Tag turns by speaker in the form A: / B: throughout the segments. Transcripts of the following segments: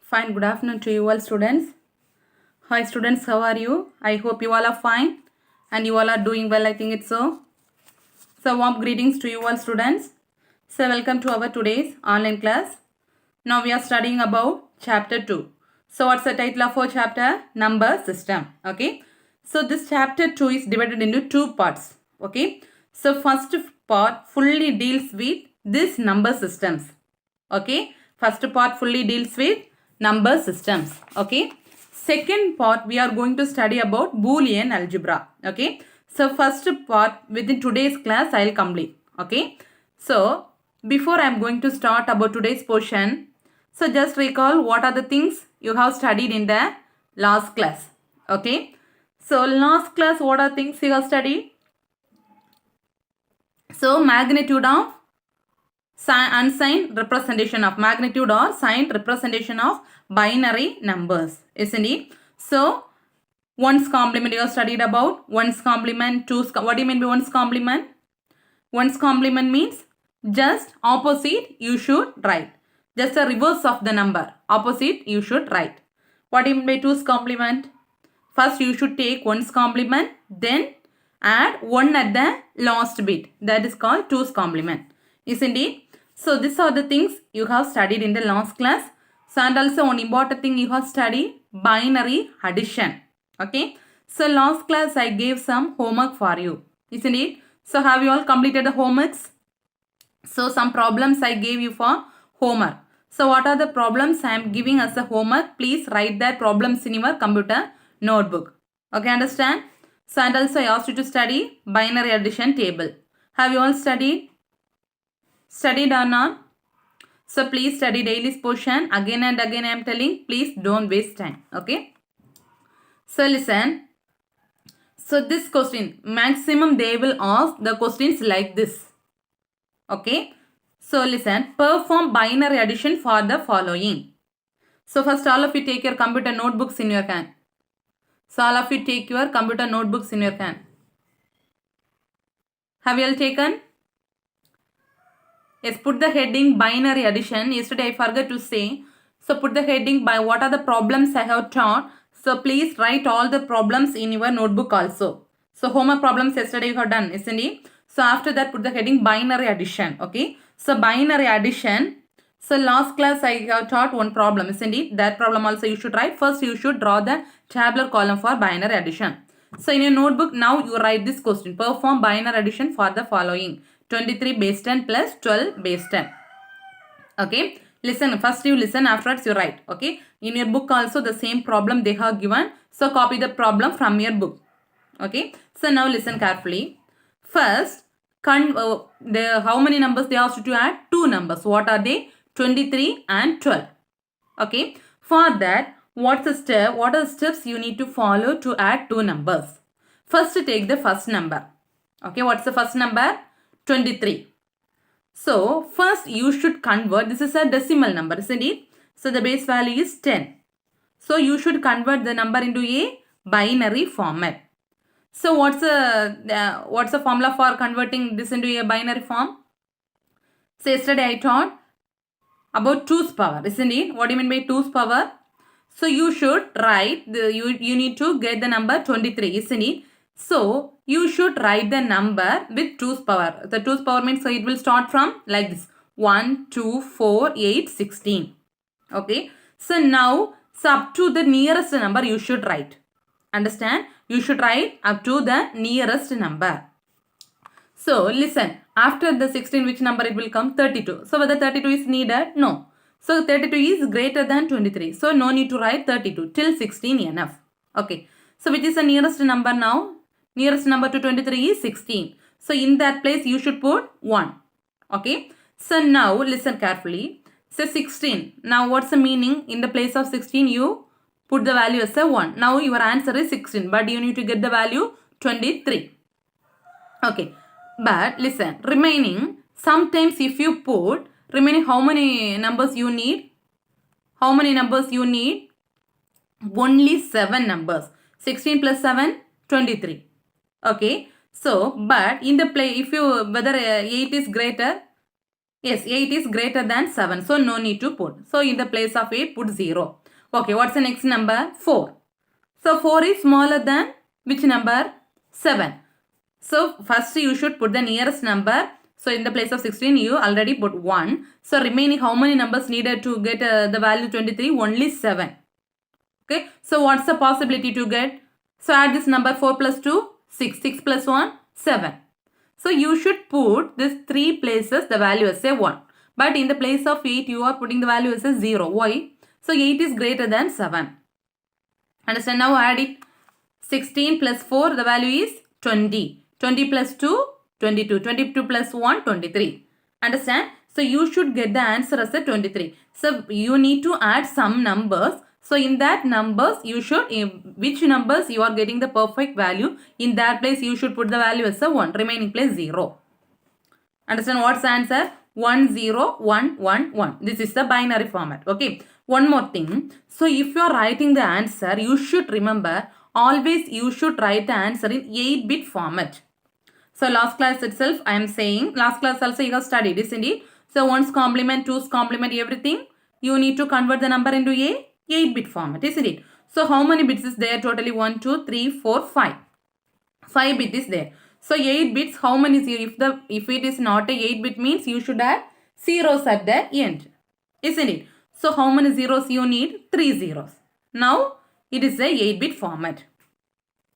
A: Fine, good afternoon to you all students. Hi students, how are you? I hope you all are fine and you all are doing well, I think it's so. So warm greetings to you all students. So welcome to our today's online class. Now we are studying about chapter 2. So what's the title of our chapter? Number system. Okay. So this chapter 2 is divided into two parts. Okay. So first part fully deals with this number systems. Okay. First part fully deals with number systems. Okay. Second part we are going to study about Boolean algebra. Okay. So first part within today's class I will complete. Okay. So before I am going to start about today's portion, so just recall what are the things you have studied in the last class. Okay. So last class what are things you have studied? So magnitude of unsigned representation of magnitude or signed representation of binary numbers, isn't it? So one's complement you have studied about. One's complement, two's, what do you mean by one's complement? One's complement means just opposite you should write. Just a reverse of the number. Opposite you should write. What do you mean by two's complement? First you should take one's complement, then add 1 at the last bit. That is called two's complement. Isn't it? So these are the things you have studied in the last class. So and also one important thing you have studied, binary addition. Okay. So last class I gave some homework for you. Isn't it? So have you all completed the homeworks? So some problems I gave you for homework. So what are the problems I am giving as a homework? Please write that problems in your computer notebook. Okay, understand? So and also I asked you to study binary addition table. Have you all studied? Studied or not? So please study daily portion. Again and again I am telling, please don't waste time. Okay. So listen. So this question, maximum they will ask the questions like this. Okay. So listen, perform binary addition for the following. So first all of you take your computer notebooks in your hand. So all of you take your computer notebooks in your hand. Have you all taken? Yes, put the heading binary addition. Yesterday I forgot to say. So put the heading by what are the problems I have taught. So please write all the problems in your notebook also. So homework problems yesterday you have done, isn't it? So after that put the heading binary addition. Okay. So binary addition. So last class I have taught one problem, isn't it? That problem also you should write. First you should draw the tabular column for binary addition. So in your notebook now you write this question. Perform binary addition for the following. 23 base 10 plus 12 base 10. Okay. Listen. First you listen. Afterwards you write. Okay. In your book also the same problem they have given. So copy the problem from your book. Okay. So now listen carefully. First, how many numbers they asked you to add? 2 numbers. What are they? 23 and 12. Okay. For that, what's the step? What are the steps you need to follow to add 2 numbers? First, take the first number. Okay. What's the first number? 23. So, first you should convert. This is a decimal number, isn't it? So, the base value is 10. So, you should convert the number into a binary format. So, what's the formula for converting this into a binary form? So, yesterday I taught about 2's power, isn't it? What do you mean by 2's power? So, you should write, you need to get the number 23, isn't it? So, you should write the number with 2's power. The 2's power means so it will start from like this. 1, 2, 4, 8, 16. Okay. So, now, so up to the nearest number you should write. Understand? You should write up to the nearest number. So, listen. After the 16, which number it will come? 32. So, whether 32 is needed? No. So, 32 is greater than 23. So, no need to write 32. Till 16 enough. Okay. So, which is the nearest number now? Nearest number to 23 is 16. So, in that place, you should put 1. Okay. So, now, listen carefully. So, 16. Now, what's the meaning? In the place of 16, you put the value as a 1. Now, your answer is 16. But you need to get the value 23. Okay. But, listen. Remaining, sometimes if you put, remaining how many numbers you need? How many numbers you need? Only 7 numbers. 16 plus 7, 23. Okay. So, but in the play, if you, whether 8 is greater, Yes, 8 is greater than 7. So no need to put. So in the place of 8, put 0. Okay, what's the next number? 4. So 4 is smaller than which number? 7. So first you should put the nearest number. So in the place of 16, you already put 1. So remaining how many numbers needed to get the value 23? Only 7. Okay, so what's the possibility to get? So add this number 4 plus 2, 6. 6 plus 1, 7. So you should put this 3 places the value as a 1. But in the place of 8, you are putting the value as a 0. Why? So 8 is greater than 7. Understand? Now add it. 16 plus 4, the value is 20. 20 plus 2, 22. 22 plus 1, 23. Understand? So you should get the answer as a 23. So you need to add some numbers. So in that numbers, you should, which numbers you are getting the perfect value, in that place you should put the value as a 1. Remaining place 0. Understand what's the answer? 1, 0, 1, 1, 1. This is the binary format. Okay. One more thing. So if you are writing the answer, you should remember, always you should write the answer in 8-bit format. So last class itself, I am saying, last class also you have studied, isn't it? So 1's complement, 2's complement, everything, you need to convert the number into a 8-bit format, isn't it? So how many bits is there? Totally 1, 2, 3, 4, 5. 5 bit is there. So 8 bits, how many zeros? If it is not a 8-bit means you should add zeros at the end, isn't it? So how many zeros you need? 3 zeros. Now it is a 8-bit format.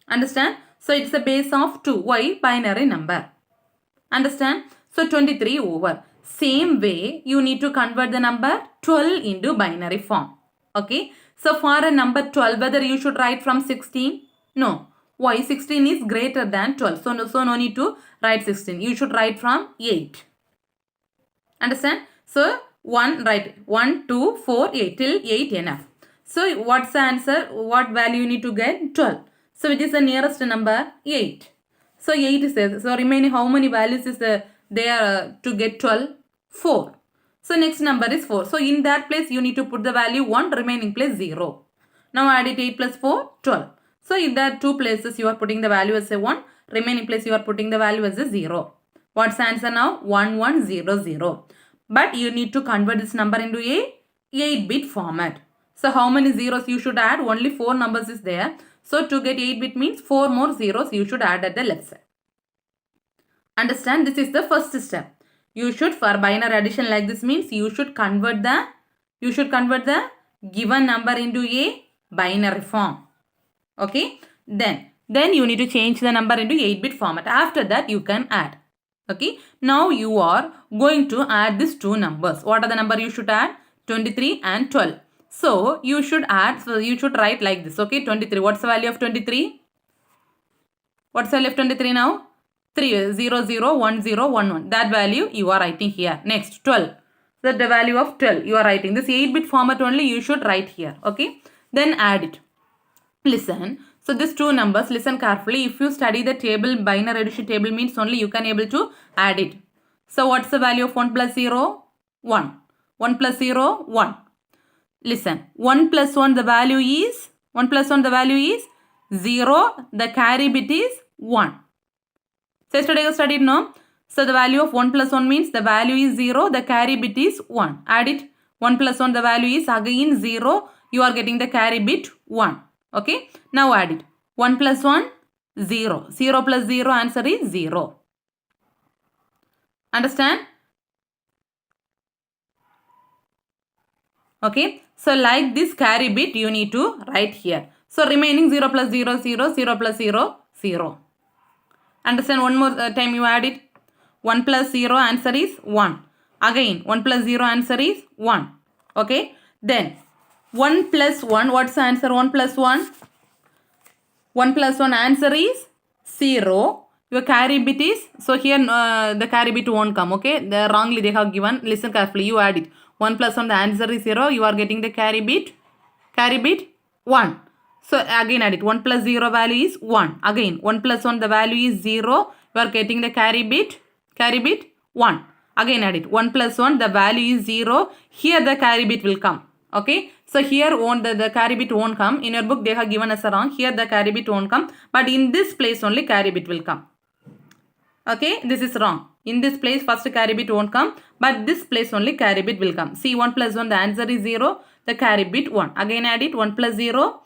A: Understand? So it's a base of 2. Why? Binary number. Understand? So 23 over. Same way you need to convert the number 12 into binary form. Okay. So for a number 12, whether you should write from 16? No. Why? 16 is greater than 12. So no need to write 16. You should write from 8. Understand? So 1, write 1, 2, 4, 8 till 8 enough. So what's the answer? What value you need to get? 12. So which is the nearest number? 8. So 8 is there. So remaining how many values is there to get 12? 4. So next number is 4. So in that place you need to put the value 1, remaining place 0. Now add it 8 plus 4, 12. So in that 2 places you are putting the value as a 1, remaining place you are putting the value as a 0. What's the answer now? 1, 1, 0, 0. But you need to convert this number into a 8-bit format. So how many zeros you should add? Only 4 numbers is there. So to get 8-bit means 4 more zeros you should add at the left side. Understand? This is the first step. You should, for binary addition like this means you should convert the given number into a binary form. Okay. Then you need to change the number into 8-bit format. After that you can add. Okay. Now you are going to add these 2 numbers. What are the number you should add? 23 and 12. So you should add, so you should write like this. Okay. 23. What's the value of 23? What's the value of 23 now? 3, 0, 0, 1, 0, 1, 1. That value you are writing here. Next 12. So the value of 12 you are writing. This 8-bit format only you should write here. Okay. Then add it. Listen. So these 2 numbers, listen carefully. If you study the table, binary addition table means only you can able to add it. So what's the value of 1 plus 0? 1. 1 plus 0? 1. Listen. 1 plus 1 the value is 0. The carry bit is 1. So yesterday you studied, no? So the value of 1 plus 1 means the value is 0. The carry bit is 1. Add it. 1 plus 1 the value is again 0. You are getting the carry bit 1. Okay. Now add it. 1 plus 1, 0. 0 plus 0, answer is 0. Understand? Okay. So like this carry bit you need to write here. So remaining 0 plus 0, 0. 0 plus 0, 0. Understand? One more time you add it. 1 plus 0, answer is 1. Again 1 plus 0, answer is 1. Okay. Then 1 plus 1, what's the answer? 1 plus 1. 1 plus 1 answer is 0. Your carry bit is, so here the carry bit won't come. Okay. Wrongly they have given. Listen carefully. You add it. 1 plus 1 the answer is 0. You are getting the carry bit 1. So again add it. 1 plus 0 value is 1. Again 1 plus 1 the value is 0. You are getting the carry bit 1. Again add it. 1 plus 1 the value is 0. Here the carry bit will come. Okay. So here the carry bit won't come. In your book they have given us a wrong. Here the carry bit won't come. But in this place only carry bit will come. Okay, this is wrong. In this place, first carry bit won't come, but this place only carry bit will come. See, 1 plus 1, the answer is 0. The carry bit 1. Again add it, 1 plus 0,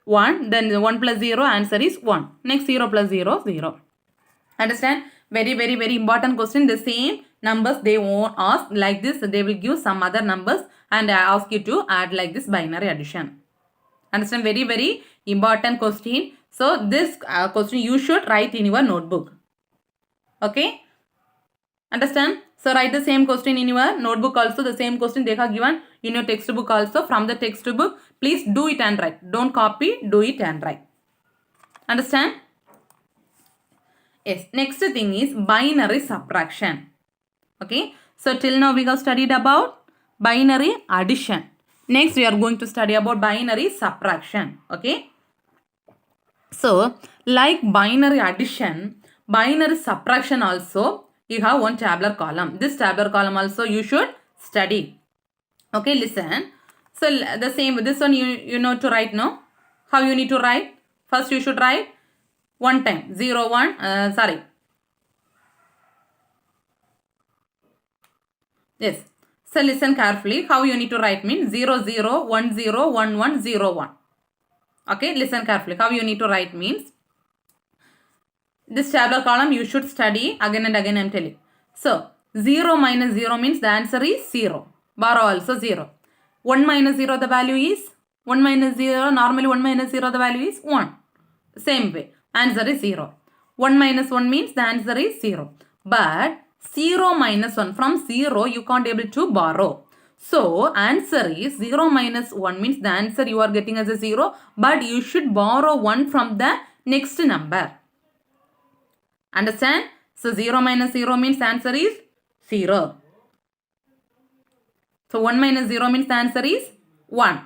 A: 1. Then 1 plus 0, answer is 1. Next 0 plus 0, 0. Understand? Very, very, very important question. The same numbers they won't ask like this. They will give some other numbers and ask you to add like this binary addition. Understand? Very, very important question. So, this question you should write in your notebook. Okay? Understand? So, write the same question in your notebook also. The same question they have given in your textbook also. From the textbook, please do it and write. Don't copy, do it and write. Understand? Yes. Next thing is binary subtraction. Okay. So, till now we have studied about binary addition. Next, we are going to study about binary subtraction. Okay. So, like binary addition, binary subtraction also, you have one tabular column. This tabular column also you should study. Okay, listen. So, the same, this one you know to write, no? How you need to write? First, you should write 1 time, 0, 1, sorry. Yes. So, listen carefully. How you need to write means 0, 0, 1, 0, 1, 1, 0, 1. Okay, listen carefully. How you need to write means, this tabular column you should study again and again I am telling. So, 0 minus 0 means the answer is 0. Borrow also 0. 1 minus 0 the value is 1 minus 0. Normally 1 minus 0 the value is 1. Same way. Answer is 0. 1 minus 1 means the answer is 0. But 0 minus 1, from 0 you can't able to borrow. So, answer is 0 minus 1 means the answer you are getting as a 0. But you should borrow 1 from the next number. Understand? So, 0 minus 0 means the answer is 0. So, 1 minus 0 means the answer is 1.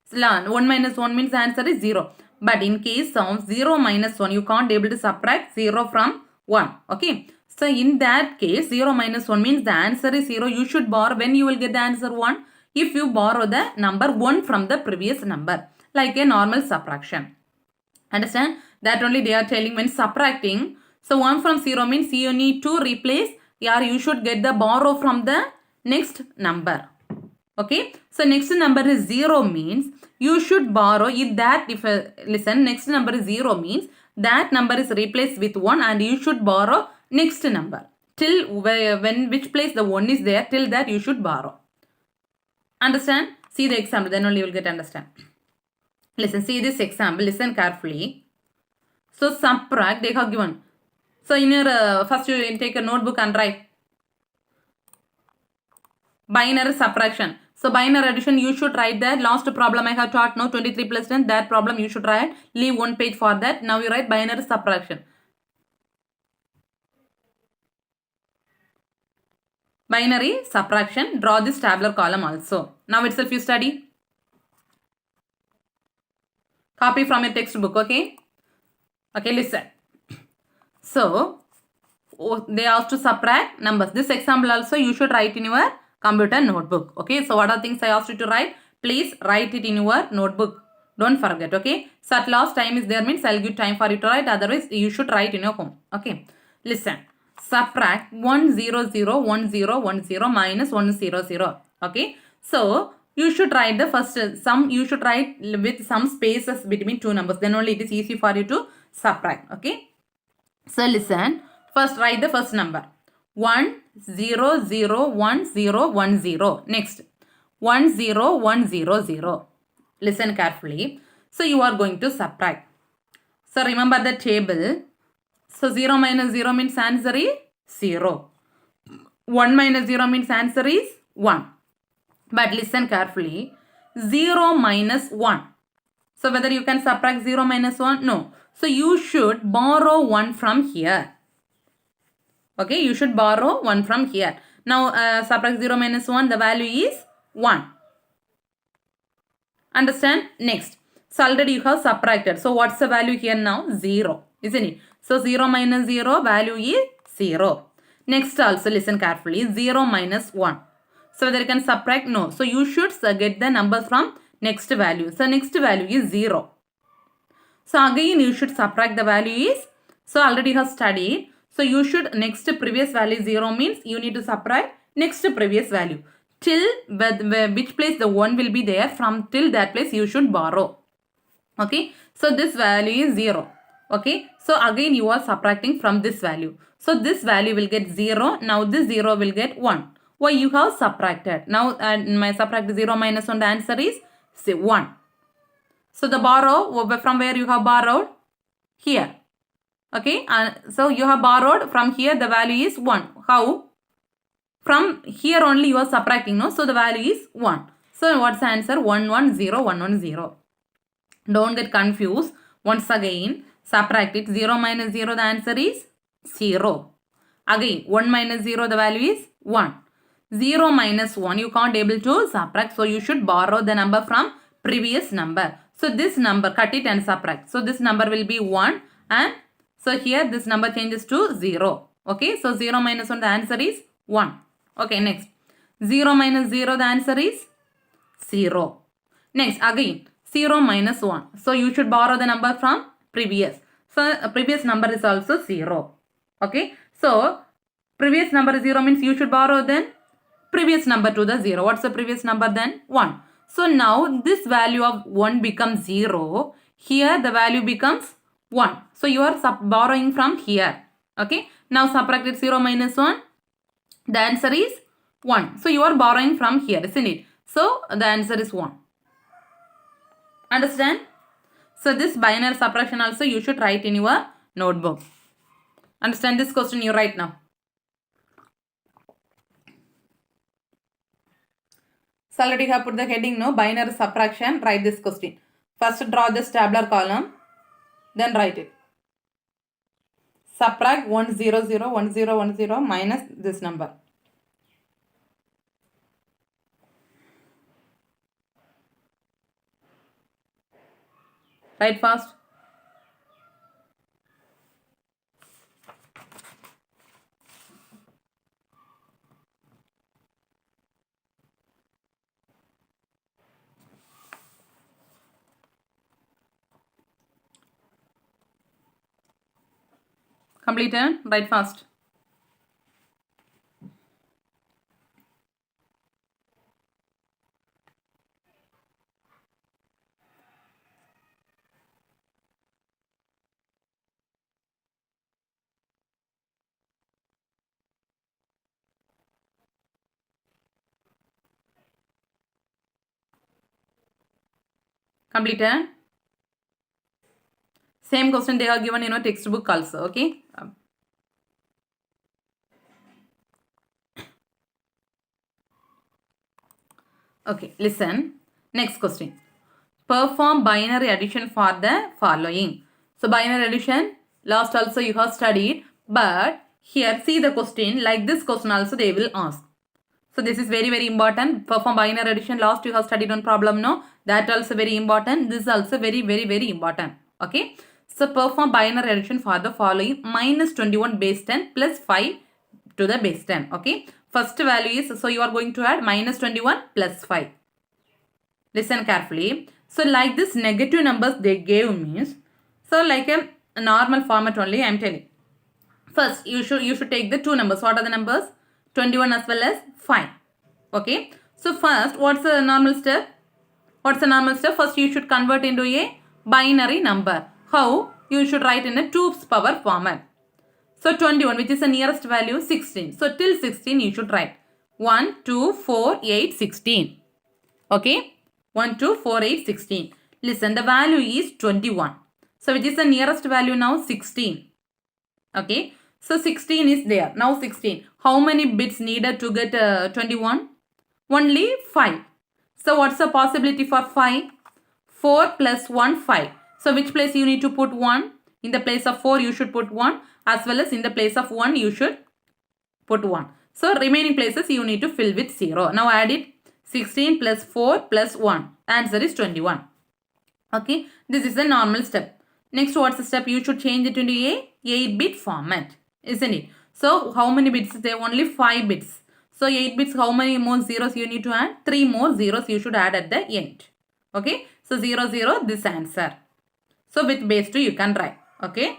A: So, 1 minus 1 means the answer is 0. But in case of 0 minus 1, you can't able to subtract 0 from 1. Okay. So, in that case, 0 minus 1 means the answer is 0. You should borrow, when you will get the answer 1? If you borrow the number 1 from the previous number. Like a normal subtraction. Understand? That only they are telling when subtracting. So, 1 from 0 means you need to replace, or you should get the borrow from the next number. Okay. So, next number is 0 means you should borrow, listen, next number is 0 means that number is replaced with 1 and you should borrow next number. Till which place the 1 is there, till that you should borrow. Understand? See the example, then only you will get understand. Listen, see this example, listen carefully. So, subtract, they have given. So, in your, first you take a notebook and write. Binary subtraction. So, binary addition, you should write that. Last problem I have taught now, 23 plus 10. That problem you should write. Leave one page for that. Now, you write binary subtraction. Binary subtraction. Draw this tabular column also. Now, itself you study. Copy from your textbook, okay? Okay, listen. So, they asked to subtract numbers. This example also you should write in your computer notebook. Okay, so what are things I asked you to write? Please write it in your notebook. Don't forget, okay? So, at last time is there means I'll give time for you to write. Otherwise, you should write in your home. Okay, listen. Subtract 1, 0, 0, 1, 0, 1, 0 minus 1, 0, 0. Okay, so you should write the first sum. You should write with some spaces between two numbers. Then only it is easy for you to subtract. Okay. So, listen. First, write the first number. 1, 0, 0, 1, 0, 1, 0. Next, 1, 0, 1, 0, 0. Listen carefully. So, you are going to subtract. So, remember the table. So, 0 minus 0 means answer is 0. 1 minus 0 means answer is 1. But listen carefully. 0 minus 1. So, whether you can subtract 0 minus 1? No. So, you should borrow 1 from here. Okay, you should borrow 1 from here. Now, subtract 0 minus 1, the value is 1. Understand? Next. So, already you have subtracted. So, what's the value here now? 0. Isn't it? So, 0 minus 0, value is 0. Next also, listen carefully. 0 minus 1. So, whether you can subtract? No. So, you should get the numbers from next value. So, next value is 0. So, again you should subtract the value is. So, already you have studied. So you should, next previous value 0 means you need to subtract next previous value. Till which place the 1 will be there, from till that place you should borrow. Okay, so this value is 0. Okay, so again you are subtracting from this value. So this value will get 0. Now this 0 will get 1. Why? You have subtracted. Now my subtract 0 minus 1, the answer is 1. So the borrow, from where you have borrowed? Here. Okay, so you have borrowed from here, the value is 1. How? From here only you are subtracting, no? So the value is 1. So what's the answer? 110, 110. Don't get confused. Once again, subtract it. 0 minus 0, the answer is 0. Again, 1 minus 0, the value is 1. 0 minus 1, you can't able to subtract. So you should borrow the number from previous number. So this number, cut it and subtract. So this number will be 1. And so here this number changes to 0. Okay, so 0 minus 1, the answer is 1. Okay, next. 0 minus 0, the answer is 0. Next, again, 0 minus 1. So you should borrow the number from previous. So previous number is also 0. Okay, so previous number is 0 means you should borrow then previous number to the 0. What's the previous number then? 1. So now this value of 1 becomes 0. Here the value becomes 1. So you are borrowing from here. Okay, now subtract it. 0 minus 1. The answer is 1. So you are borrowing from here, isn't it? So the answer is 1. Understand? So this binary subtraction also you should write in your notebook. Understand this question you write now. So already have put the heading, no? Binary subtraction. Write this question. First draw this tabular column. Then write it. Subtract 100, 1010 minus this number. Write fast. Completed. Write fast. Completed. Same question they have given in your textbook also. Okay. Okay, listen. Next question. Perform binary addition for the following. So binary addition, last also you have studied. But here see the question. Like this question also they will ask. So this is very very important. Perform binary addition. Last you have studied on problem, no? That also very important. This is also very very very important. Okay. So perform binary addition for the following. Minus 21 base 10 plus 5 to the base 10. Okay. First value is, so you are going to add minus 21 plus 5. Listen carefully. So like this negative numbers they gave means, so like a normal format only I am telling. First you should take the two numbers. What are the numbers? 21 as well as 5. Okay. So first what's the normal step? What's the normal step? First you should convert into a binary number. How? You should write in a 2's power format. So 21, which is the nearest value, 16. So till 16 you should write 1, 2, 4, 8, 16. Okay. 1, 2, 4, 8, 16. Listen, the value is 21. So which is the nearest value now? 16. Okay. So 16 is there. Now 16. How many bits needed to get 21? Only 5. So what's the possibility for 5? 4 plus 1, 5. So which place you need to put 1? In the place of 4 you should put 1. As well as in the place of 1 you should put 1. So remaining places you need to fill with 0. Now add it. 16 plus 4 plus 1. Answer is 21. Okay. This is the normal step. Next what's the step? You should change it into a 8-bit format. Isn't it? So how many bits? There are only 5 bits. So 8 bits, how many more zeros you need to add? 3 more zeros you should add at the end. Okay. So 0, 0 this answer. So with base 2 you can write. Okay.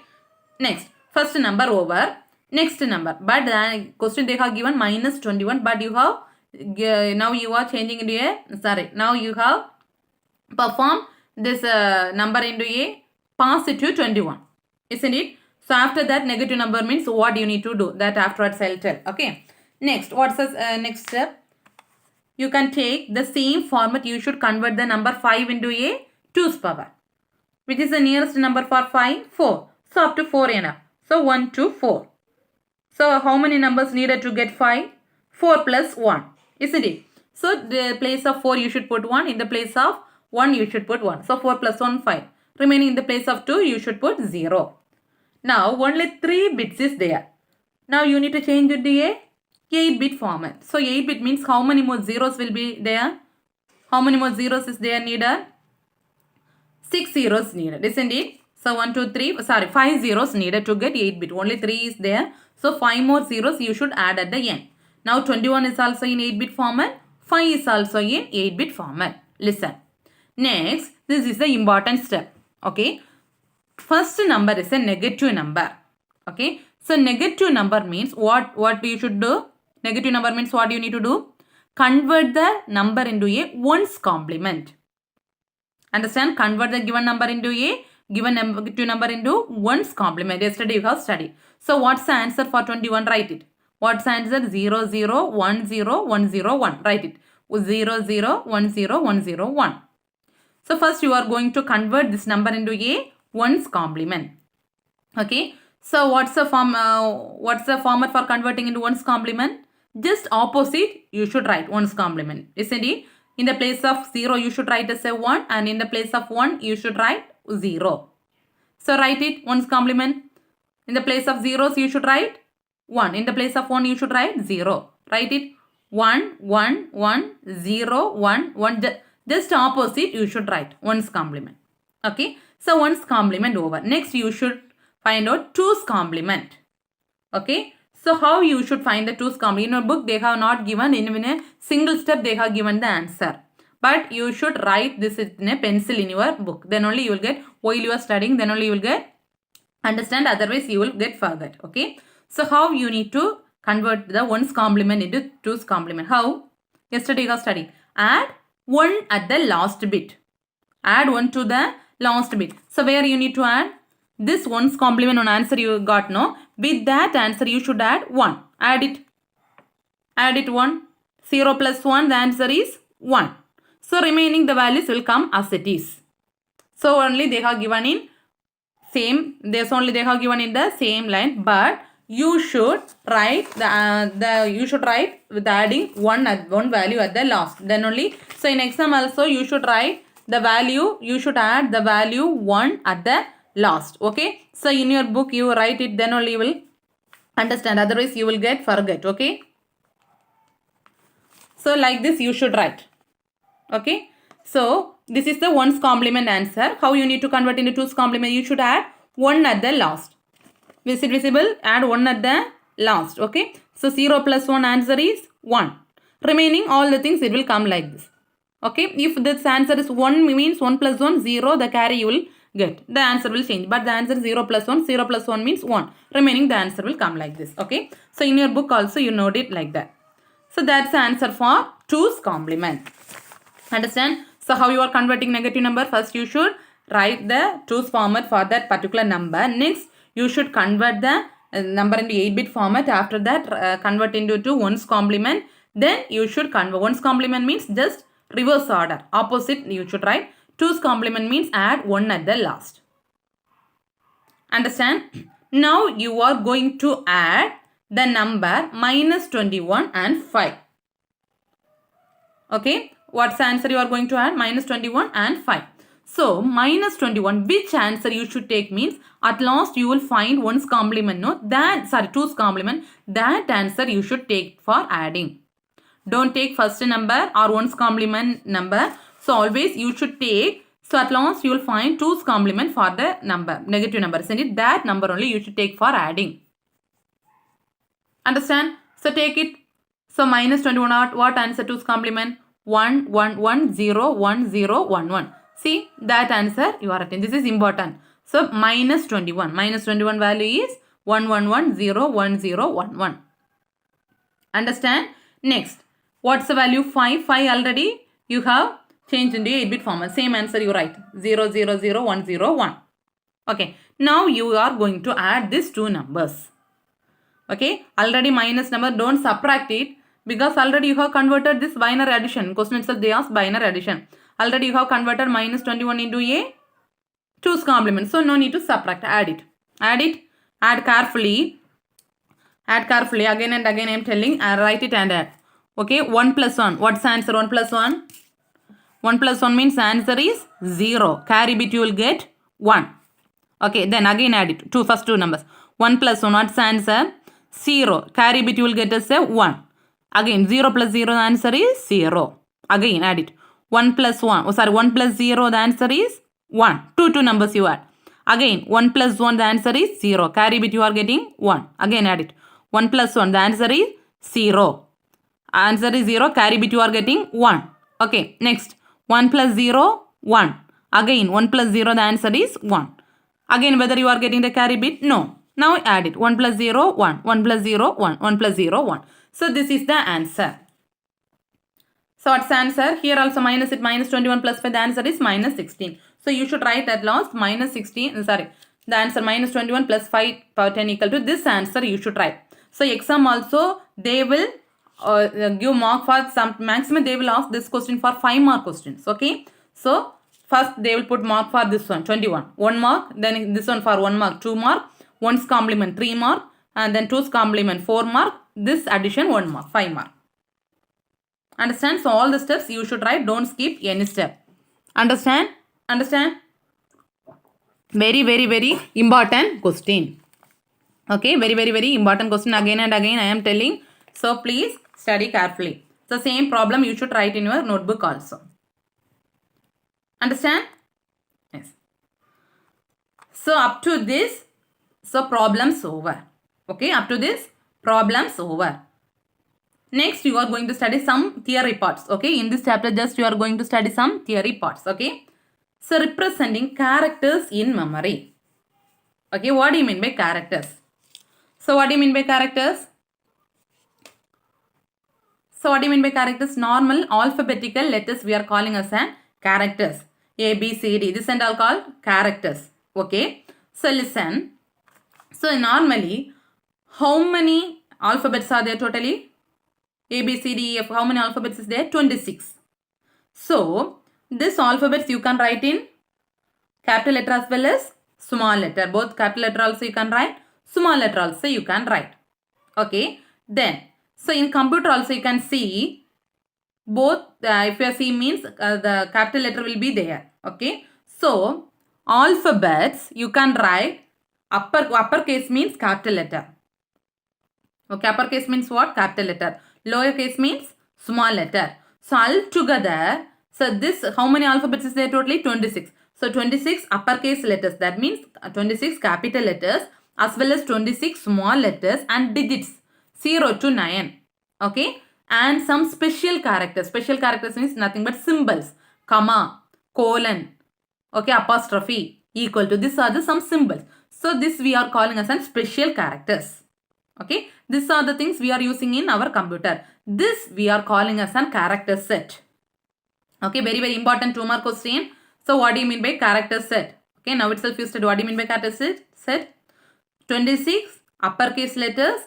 A: Next. First number over. Next number, but the question they have given minus 21, but you have now you are changing into a now you have performed this number into a positive 21, isn't it? So after that negative number means what you need to do, that afterwards I'll tell. Okay, next, what's the next step? You can take the same format. You should convert the number 5 into a 2's power. Which is the nearest number for 5? 4. So up to 4 enough. So 1, 2, 4. So how many numbers needed to get 5? 4 plus 1. Isn't it? So the place of 4 you should put 1. In the place of 1 you should put 1. So 4 plus 1, 5. Remaining in the place of 2 you should put 0. Now only 3 bits is there. Now you need to change it to a 8-bit format. So 8-bit means how many more zeros will be there? How many more zeros is there needed? 6 zeros needed, isn't it? So 5 zeros needed to get 8-bit. Only 3 is there. So 5 more zeros you should add at the end. Now 21 is also in 8-bit format. 5 is also in 8-bit format. Listen. Next, this is the important step. Okay. First number is a negative number. Okay. So negative number means what you should do? Negative number means what you need to do? Convert the number into a 1's complement. Understand? Convert the given number into a given negative number into 1's complement. Yesterday you have studied. So what's the answer for 21? Write it. What's the answer? 0, 0, 1, 0, 1, 0, 1. Write it. 0, 0, 1, 0, 1, 0, 1. So first you are going to convert this number into a 1's complement. Okay. So what's the format for converting into 1's complement? Just opposite you should write 1's complement. Isn't it? In the place of 0 you should write as a 1, and in the place of 1 you should write 0. So write it 1's complement. In the place of zeros you should write 1. In the place of 1 you should write 0. Write it 1, 1, 1, 0, 1, 1. Just opposite you should write 1's complement. Okay. So 1's complement over. Next you should find out 2's complement. Okay. So how you should find the 2's complement? In your book they have not given in a single step, they have given the answer. But you should write this in a pencil in your book. Then only you will get, while you are studying, then only you will get understand, otherwise you will get forget. Okay. So how you need to convert the 1's complement into 2's complement? How? Yesterday you have studied. Add 1 at the last bit. Add 1 to the last bit. So where you need to add? This 1's complement on answer you got, no? With that answer you should add 1. Add it. Add it 1. 0 plus 1, the answer is 1. So remaining the values will come as it is. So only they have given in same, there's only they have given in the same line, but you should write you should write with adding one value at the last. Then only, so in exam also you should write the value, you should add the value 1 at the last. Okay. So in your book you write it, then only you will understand, otherwise you will get forget. Okay. So like this you should write. Okay. So this is the 1's complement answer. How you need to convert into 2's complement? You should add 1 at the last. Is it visible? Add 1 at the last. Okay. So 0 plus 1 answer is 1. Remaining all the things it will come like this. Okay. If this answer is 1 means 1 plus 1 0, the carry you will get. The answer will change. But the answer is 0 plus 1. 0 plus 1 means 1. Remaining the answer will come like this. Okay. So in your book also you note it like that. So that's the answer for 2's complement. Understand? So how you are converting negative number? First you should write the 2's format for that particular number. Next you should convert the number into 8-bit format. After that convert into 1's complement. Then you should convert. 1's complement means just reverse order. Opposite you should write. 2's complement means add 1 at the last. Understand? Now you are going to add the number minus 21 and 5. Okay. What's the answer you are going to add? Minus 21 and 5. So, minus 21, which answer you should take means, at last you will find 1's complement, no? 2's complement. That answer you should take for adding. Don't take first number or 1's complement number. So, always you should take, so at last you will find 2's complement for the number, negative number. Isn't it? That number only you should take for adding. Understand? So, take it. So, minus 21, what answer 2's complement? 1, 1, 1, 0, 1, 0, 1, 1. See, that answer you are attending. This is important. So, minus 21. Minus 21 value is 1 1 1 0 1 0 1 1. Understand? Next, what's the value 5? 5 already you have changed into 8-bit format. Same answer you write 0 0 0 1 0 1. Okay, now you are going to add these two numbers. Okay, already minus number, don't subtract it because already you have converted this binary addition. Question itself they ask binary addition. Already you have converted minus 21 into a 2's complement. So no need to subtract. Add it. Add it. Add carefully. Add carefully. Again and again I am telling. Write it and add. Okay, 1 plus 1. What's the answer? 1 plus 1? 1 plus 1 means answer is 0. Carry bit you will get 1. Okay, then again add it. First two numbers. 1 plus 1. What's the answer? 0. Carry bit you will get as a 1. Again 0 plus 0 the answer is 0. Again add it. 1 plus 1. 1 plus 0 the answer is 1. Two numbers you add. Again 1 plus 1 the answer is 0. Carry bit you are getting 1. Again add it. 1 plus 1 the answer is 0. Answer is 0. Carry bit you are getting 1. Okay, next 1 plus 0 1. Again 1 plus 0 the answer is 1. Again whether you are getting the carry bit? No. Now add it. 1 plus 0 1. 1 plus 0 1. 1 plus 0 1. So this is the answer. So what's the answer? Here also minus it, minus 21 plus 5, the answer is minus 16. So you should write at last minus 16, the answer minus 21 plus 5 power 10 equal to this answer you should write. So exam also they will give mark for some, maximum they will ask this question for 5 mark questions. Okay. So first they will put mark for this one 21. 1 mark, then this one for 1 mark 2 mark, 1's complement 3 mark, and then 2's complement 4 mark, this addition 1 mark 5 mark. Understand? So all the steps you should write, don't skip any step. Understand? Understand? Very, very, very important question. Okay, very, very, very important question. Again and again I am telling. So please study carefully. So same problem you should write in your notebook also. Understand? Yes. So up to this, so problems over. Okay, up to this, problems over. Next, you are going to study some theory parts. Okay, in this chapter, just you are going to study some theory parts. Okay, so representing characters in memory. Okay, what do you mean by characters? So, what do you mean by characters? So, what do you mean by characters? Normal alphabetical letters we are calling as an characters. A, B, C, D. This and all called characters. Okay, so listen. So, normally, how many alphabets are there totally? A, B, C, D, E, F. How many alphabets is there? 26. So, this alphabets you can write in capital letter as well as small letter. Both capital letter also you can write. Small letter also you can write. Okay. Then, so in computer also you can see both. If you see means the capital letter will be there. Okay. So, alphabets you can write uppercase means capital letter. Okay. Uppercase means what? Capital letter. Lowercase means small letter. So altogether, so this, how many alphabets is there totally? 26. So 26 uppercase letters, that means 26 capital letters as well as 26 small letters and digits 0 to 9. Okay, and some special characters. Special characters means nothing but symbols, comma, colon, okay, apostrophe, equal to. These are the some symbols. So this we are calling as an special characters. Okay, these are the things we are using in our computer. This we are calling as a character set. Okay, very, very important 2 mark question. So what do you mean by character set? Okay, now itself you study what do you mean by character set? 26 uppercase letters.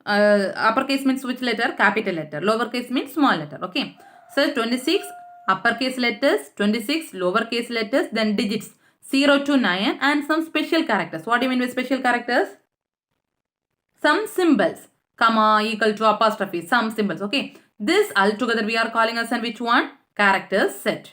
A: Uppercase means which letter? Capital letter. Lowercase means small letter. Okay, so 26 uppercase letters, 26 lowercase letters, then digits 0 to 9 and some special characters. What do you mean by special characters? Some symbols, comma, equal to, apostrophe, some symbols. Okay, this altogether we are calling as which one? Character set.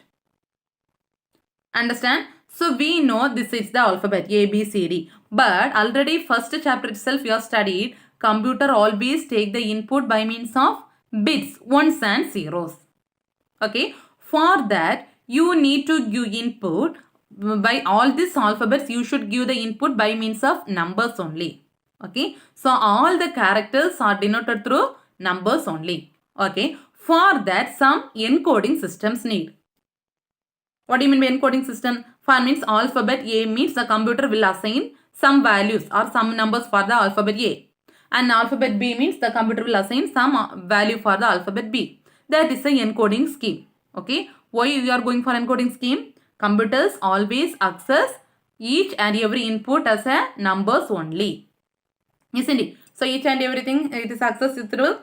A: Understand? So we know this is the alphabet A, B, C, D. But already first chapter itself we have studied computer always take the input by means of bits, ones and zeros. Okay, for that you need to give input by all these alphabets. You should give the input by means of numbers only. Okay, so all the characters are denoted through numbers only. Okay, for that some encoding systems need. What do you mean by encoding system? For means alphabet A means the computer will assign some values or some numbers for the alphabet A. And alphabet B means the computer will assign some value for the alphabet B. That is the encoding scheme. Okay. Why you are going for encoding scheme? Computers always access each and every input as a numbers only. Isn't it? So each and everything it is accessed through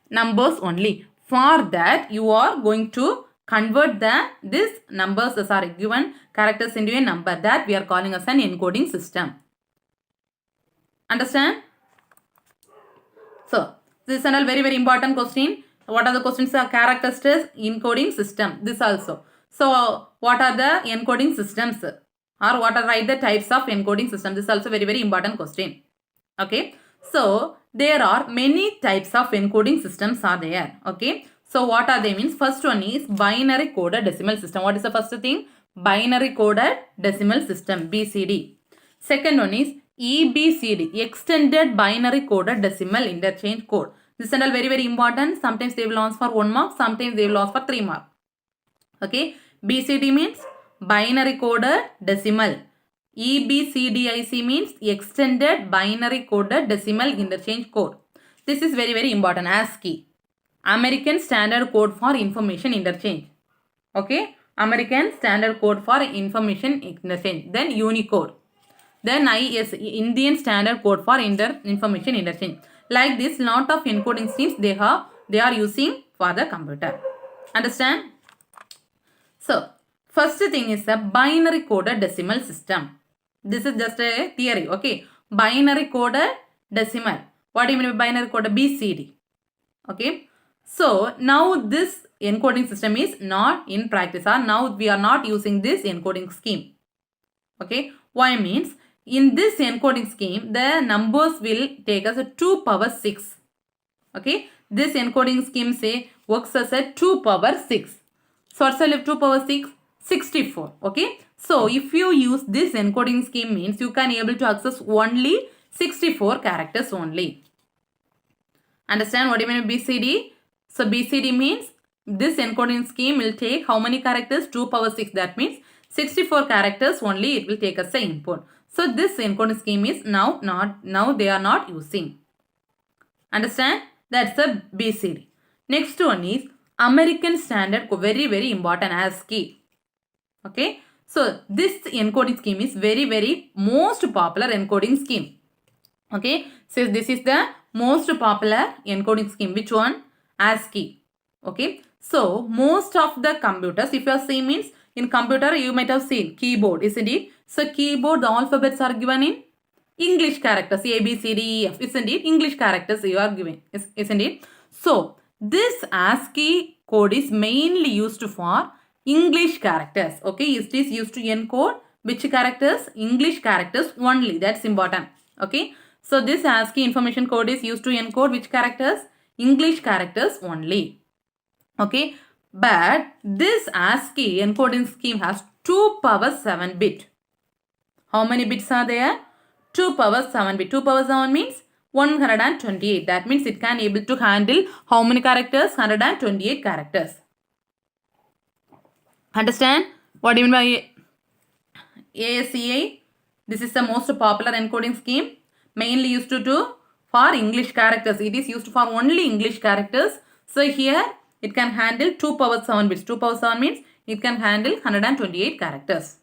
A: numbers only. For that you are going to convert these numbers given characters into a number, that we are calling as an encoding system. Understand? So this is a very very important question. What are the questions? Characteristics, encoding system. This also. So what are the encoding systems, or what are the types of encoding system? This is also very very important question. Okay. So there are many types of encoding systems are there. Okay. So what are they means? First one is binary coded decimal system. What is the first thing? Binary coded decimal system, BCD. Second one is EBCD, extended binary coded decimal interchange code. This is all very very important. Sometimes they will ask for 1 mark, sometimes they will ask for 3 mark. Okay. BCD means binary coded decimal. EBCDIC means extended binary coded decimal interchange code. This is very very important. ASCII, American Standard Code for Information Interchange. Okay. American Standard Code for Information Interchange. Then Unicode. Then IS, Indian Standard Code for Information Interchange. Like this, lot of encoding schemes they are using for the computer. Understand? So first thing is the binary coded decimal system. This is just a theory. Okay. Binary coded decimal. What do you mean by binary coded? BCD. Okay. So now this encoding system is not in practice, or now we are not using this encoding scheme. Okay. Why means in this encoding scheme the numbers will take as a 2 power 6. Okay. This encoding scheme works as a 2 power 6. So what's the 2 power 6? 64. Okay. So if you use this encoding scheme means you can able to access only 64 characters only. Understand what do you mean by BCD? So BCD means this encoding scheme will take how many characters? 2 power 6. That means 64 characters only it will take as the input. So this encoding scheme is now they are not using. Understand? That's a BCD. Next one is American Standard, very very important, ASCII. Okay. So this encoding scheme is very very most popular encoding scheme. Okay. So this is the most popular encoding scheme. Which one? ASCII. Okay. So most of the computers, if you are seeing means in computer you might have seen keyboard, isn't it? So keyboard the alphabets are given in English characters, A, B, C, D, E, F, isn't it? English characters you are given, isn't it? So this ASCII code is mainly used for English characters. Okay, it is used to encode which characters? English characters only. That's important. Okay, so this ASCII information code is used to encode which characters? English characters only. Okay, but this ASCII encoding scheme has 2 power 7 bit. How many bits are there? 2 power 7 bit. 2 power 7 means 128. That means it can able to handle how many characters? 128 characters. Understand? What do you mean by ASCII? This is the most popular encoding scheme. Mainly used to do for English characters. It is used for only English characters. So here it can handle 2 power 7 bits. 2 power 7 means it can handle 128 characters.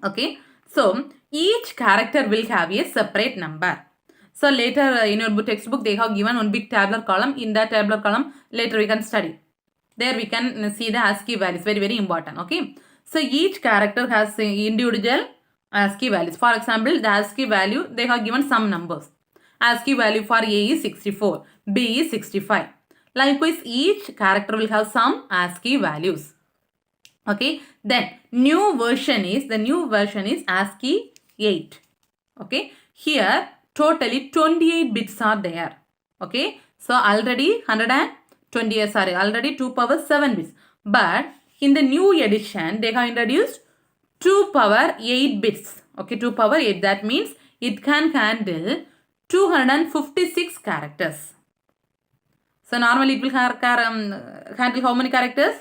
A: Okay. So each character will have a separate number. So later in your textbook they have given one big tabular column. In that tabular column later we can study. There we can see the ASCII values. Very very important. Okay. So each character has individual ASCII values. For example, the ASCII value they have given some numbers. ASCII value for A is 64, B is 65. Likewise, each character will have some ASCII values. Okay. Then new version is ASCII 8. Okay. Here totally 28 bits are there. Okay. So already 2 power 7 bits. But in the new edition they have introduced 2 power 8 bits. Okay. 2 power 8. That means it can handle 256 characters. So normally it will handle how many characters?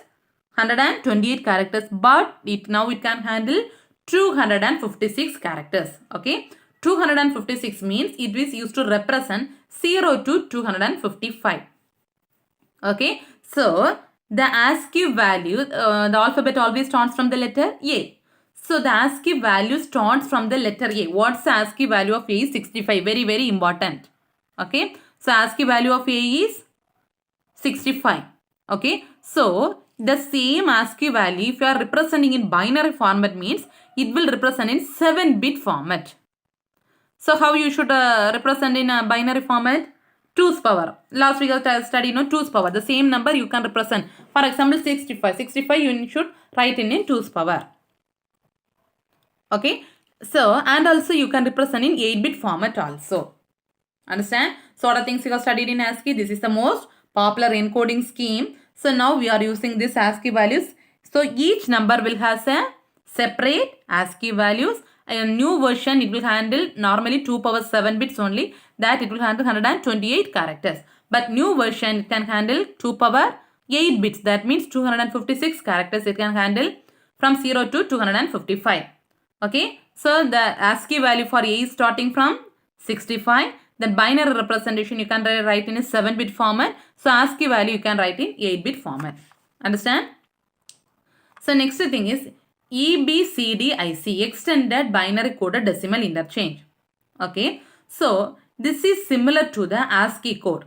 A: 128 characters, but now it can handle 256 characters. Okay, 256 means it is used to represent 0 to 255. Okay, so the ASCII value, the alphabet always starts from the letter A. So the ASCII value starts from the letter A. What's the ASCII value of A is 65. Very, very important. Okay, so ASCII value of A is 65. Okay, so the same ASCII value, if you are representing in binary format, means it will represent in 7-bit format. So how you should represent in a binary format? 2's power. Last week I studied 2's power. The same number you can represent. For example, 65. 65 you should write in 2's power. Okay. So, and also you can represent in 8-bit format also. Understand? So, what are things you have studied in ASCII? This is the most popular encoding scheme. So, now we are using this ASCII values. So, each number will have a separate ASCII values. A new version, it will handle normally 2 power 7 bits only. That it will handle 128 characters. But new version can handle 2 power 8 bits. That means 256 characters it can handle from 0 to 255. Okay. So, the ASCII value for A is starting from 65. Then binary representation you can write in a 7-bit format. So, ASCII value you can write in 8-bit format. Understand? So, next thing is EBCDIC, Extended Binary Coded Decimal Interchange. Okay. So, this is similar to the ASCII code.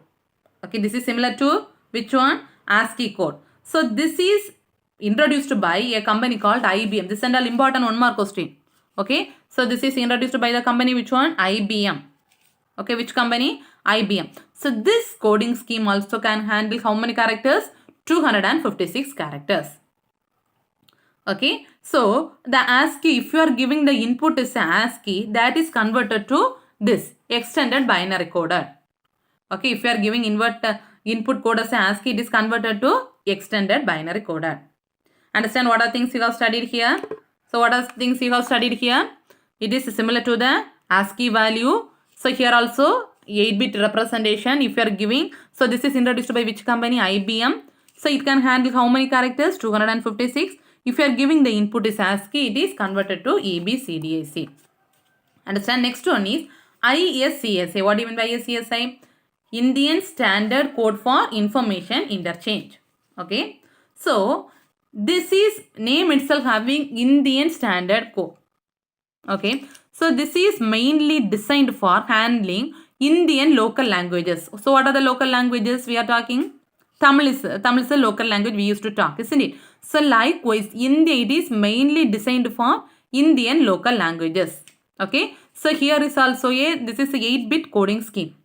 A: Okay. This is similar to which one? ASCII code. So, this is introduced by a company called IBM. This is an important 1 mark question. Okay. So, this is introduced by the company which one? IBM. Okay, which company? IBM. So, this coding scheme also can handle how many characters? 256 characters. Okay, so the ASCII, if you are giving the input as ASCII, that is converted to this extended binary coded. Okay, if you are giving input code as ASCII, it is converted to extended binary coded. Understand what are things you have studied here? So, what are things you have studied here? It is similar to the ASCII value. So, here also 8-bit representation if you are giving. So, this is introduced by which company? IBM. So, it can handle how many characters? 256. If you are giving the input is ASCII, it is converted to EBCDIC. Understand? Next one is ISCSI. What do you mean by ISCSI? Indian Standard Code for Information Interchange. Okay. So, this is name itself having Indian Standard Code. Okay. So, this is mainly designed for handling Indian local languages. So, what are the local languages we are talking? Tamil is a local language we used to talk, isn't it? So, likewise, India, it is mainly designed for Indian local languages. Okay. So, here is also this is a 8-bit coding scheme.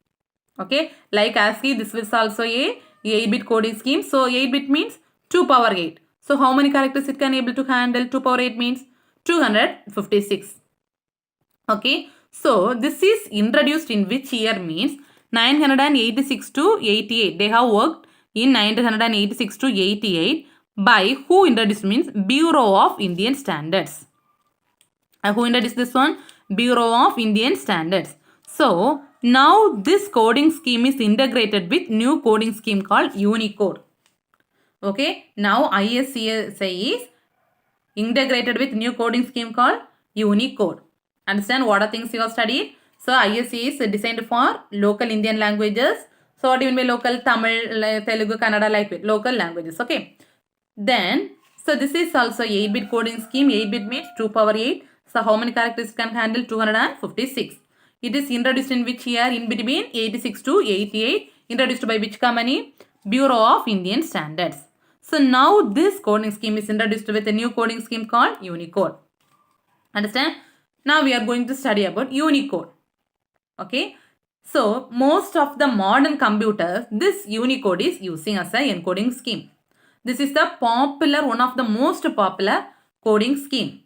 A: Okay. Like ASCII, this is also a 8-bit coding scheme. So, 8-bit means 2 power 8. So, how many characters it can able to handle? 2 power 8 means 256. Okay. So, this is introduced in which year means 986 to 88. They have worked in 1986 to 88 by who introduced means Bureau of Indian Standards. Who introduced this one? Bureau of Indian Standards. So, now this coding scheme is integrated with new coding scheme called Unicode. Okay. Now, ISCSI is integrated with new coding scheme called Unicode. Understand what are things you have studied? So, ISCSI is designed for local Indian languages. So, what do you mean by local? Tamil, Telugu, Kannada, like local languages. Okay. Then, so this is also 8-bit coding scheme. 8-bit means 2 power 8. So, how many characters can handle? 256. It is introduced in which year? In between 86 to 88. Introduced by which company? Bureau of Indian Standards. So, now this coding scheme is introduced with a new coding scheme called Unicode. Understand? Now, we are going to study about Unicode. Okay. So, most of the modern computers, this Unicode is using as a encoding scheme. This is the popular, one of the most popular coding scheme.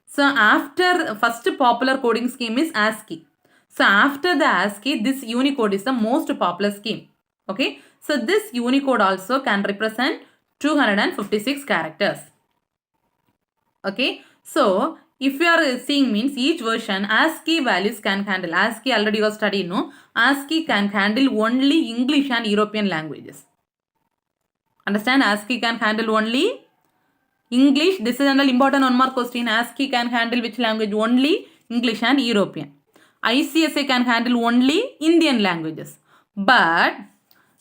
A: So, after first popular coding scheme is ASCII. So, after the ASCII, this Unicode is the most popular scheme. Okay. So, this Unicode also can represent 256 characters. Okay. So, if you are seeing means each version ASCII values can handle. ASCII already you have studied, no? ASCII can handle only English and European languages. Understand? ASCII can handle only English, this is another important 1 mark question. ASCII can handle which language? Only English and European. ICSA can handle only Indian languages. But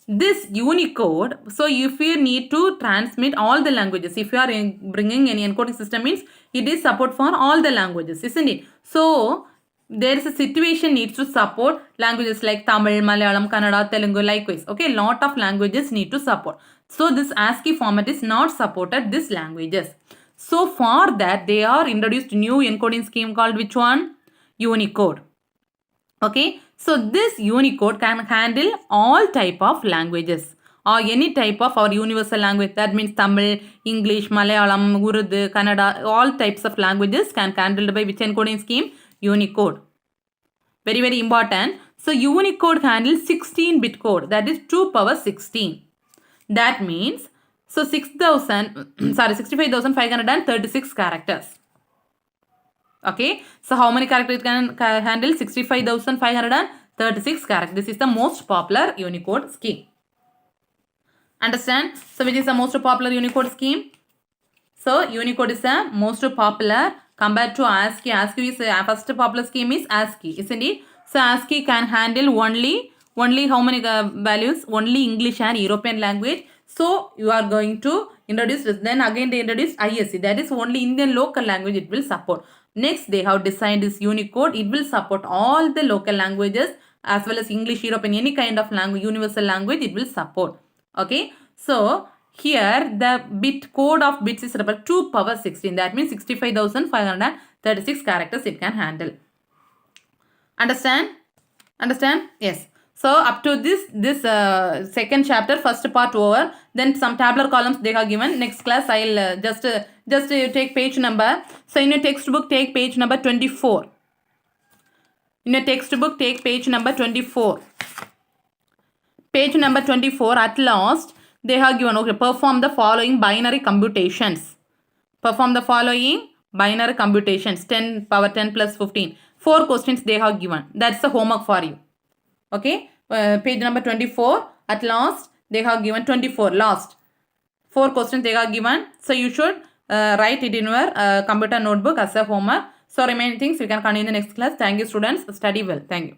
A: this Unicode, so if you need to transmit all the languages, if you are bringing any encoding system, means it is support for all the languages, isn't it? So there is a situation needs to support languages like Tamil, Malayalam, Kannada, Telugu, likewise. Okay, lot of languages need to support. So this ASCII format is not supported these languages. So for that they are introduced new encoding scheme called which one? Unicode. Okay, so this Unicode can handle all type of languages or any type of our universal language. That means Tamil, English, Malayalam, Urdu, Kannada, all types of languages can handled by which encoding scheme? Unicode. Very, very important. So Unicode handles 16-bit code, that is 2 power 16. That means, so 65,536 characters. Okay, so how many characters it can handle? 65,536 characters. This is the most popular Unicode scheme. Understand? So which is the most popular Unicode scheme? So Unicode is the most popular compared to ASCII. ASCII is first popular scheme is ASCII, isn't it? So ASCII can handle only how many values? Only English and European language. So you are going to introduce this. Then again they introduce ISC. That is only Indian local language it will support. Next they have designed this Unicode. It will support all the local languages as well as English, European, any kind of language, universal language it will support. Okay. So here the bit code of bits is about 2 power 16. That means 65,536 characters it can handle. Understand? Understand? Yes. So up to this second chapter, first part over. Then some tabular columns they have given. Next class I'll just take page number. So in your textbook take page number 24. In your textbook take page number 24. Page number 24 at last they have given, okay, perform the following binary computations. Perform the following binary computations. 10 power 10 plus 15. 4 questions they have given. That's the homework for you. Okay, page number 24 at last they have given 24 last 4 questions they have given. So you should write it in your computer notebook as a homework. So remaining things we can continue in the next class. Thank you students. Study well. Thank you.